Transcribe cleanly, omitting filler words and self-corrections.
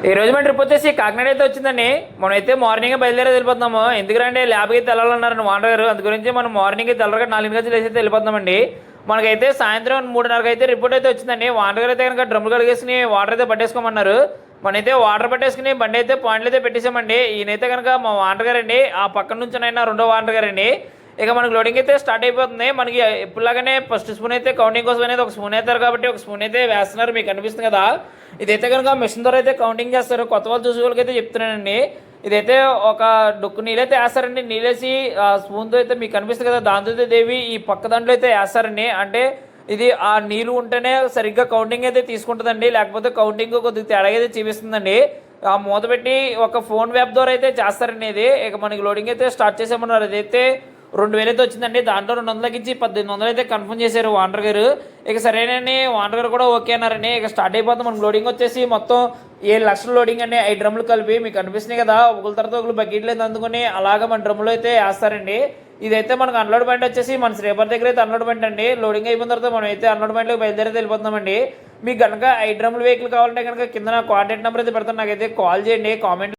ఈ రోజు మన ట్రిప్ వచ్చేసి కాకినాడ అయితే వచ్చిందండి. మనం అయితే మార్నింగ్ బయలుదేరి వెళ్ళిపోతున్నాము. ఎందుకంటే ల్యాబ్కి అయితే వెళ్ళాలన్నారండి వాండర్ గారు. అందు గురించి మనం మార్నింగ్ తెల్లగా 4 గంటలు వేసి అయితే వెళ్ళిపోతున్నామండి. మనకైతే సాయంత్రం 3:30కి అయితే రిపోర్ట్ అయితే వచ్చిందండి. వాండర్ గారు అయితే కనుక డ్రమ్లు కడిగేసుకుని వాటర్ అయితే పట్టేసుకోమన్నారు. మనైతే వాటర్ పట్టేసుకుని బండి అయితే పాయింట్లు అయితే పెట్టేసామండి. ఈయనైతే కనుక మా వాండర్ గారు అండి. ఆ పక్కన నుంచి అయినా రెండో వాండర్ గారు అండి. ఇక మనకి లోడింగ్ అయితే స్టార్ట్ అయిపోతుంది. మనకి ఎప్పుడులాగానే ఫస్ట్ స్పూన్ అయితే కౌంటింగ్ కోసం అనేది ఒక స్పూన్ అవుతారు కాబట్టి ఒక స్పూన్ అయితే వేస్తున్నారు. మీకు అనిపిస్తుంది కదా. ఇదైతే కనుక మిషన్ ద్వారా అయితే కౌంటింగ్ చేస్తారు. కొత్త వాళ్ళు చూసే వాళ్ళకి అయితే చెప్తున్నానండి. ఇదైతే ఒక డొక్కు నీళ్ళైతే వేస్తారండి. నీళ్ళేసి స్పూన్తో అయితే మీకు కనిపిస్తుంది కదా, దాంతో అయితే దేవి ఈ పక్క దాంట్లో అయితే వేస్తారండి. అంటే ఇది ఆ నీళ్ళు ఉంటేనే సరిగ్గా కౌంటింగ్ అయితే తీసుకుంటుందండి. లేకపోతే కౌంటింగ్ కొద్దిగా తేడా అయితే చూపిస్తుందండి. ఆ మూత పెట్టి ఒక ఫోన్ యాప్ ద్వారా అయితే చేస్తారండి. ఇది ఇక మనకి లోడింగ్ అయితే స్టార్ట్ చేసామన్నారు. అదైతే 2000 అయితే వచ్చిందండి. దాంట్లో 200 తగ్గించి 1800 అయితే కన్ఫర్మ్ చేశారు వాండర్ గారు. ఇక సరేనని వాండర్ గారు కూడా ఓకే అన్నారండి. ఇక స్టార్ట్ అయిపోతుంది. మనకు లోడింగ్ వచ్చేసి మొత్తం 7 లక్షల లోడింగ్ అండి. 5 డ్రమ్లు కలిపి మీకు అనిపిస్తున్నాయి కదా. ఒకరి తర్వాత ఒకరు బకెట్లు అయితే అందుకుని అలాగా మన డ్రమ్లో అయితే వేస్తారండి. ఇదైతే మనకు అన్లోడ్ పాయింట్ వచ్చేసి మన శ్రీపర్ దగ్గర అయితే అన్లోడ్ పాయింట్ అండి. లోడింగ్ అయిపోయిన తర్వాత మనం అయితే అన్లోడ్ పాయింట్లోకి బయలుదేరి వెళ్ళిపోతున్నామండి. మీకు కనుక 5 డ్రమ్ల వెహికల్ కావాలంటే కనుక కింద నా కాంటాక్ట్ నెంబర్ అయితే పెడతాను. నాకైతే కాల్ చేయండి. కామెంట్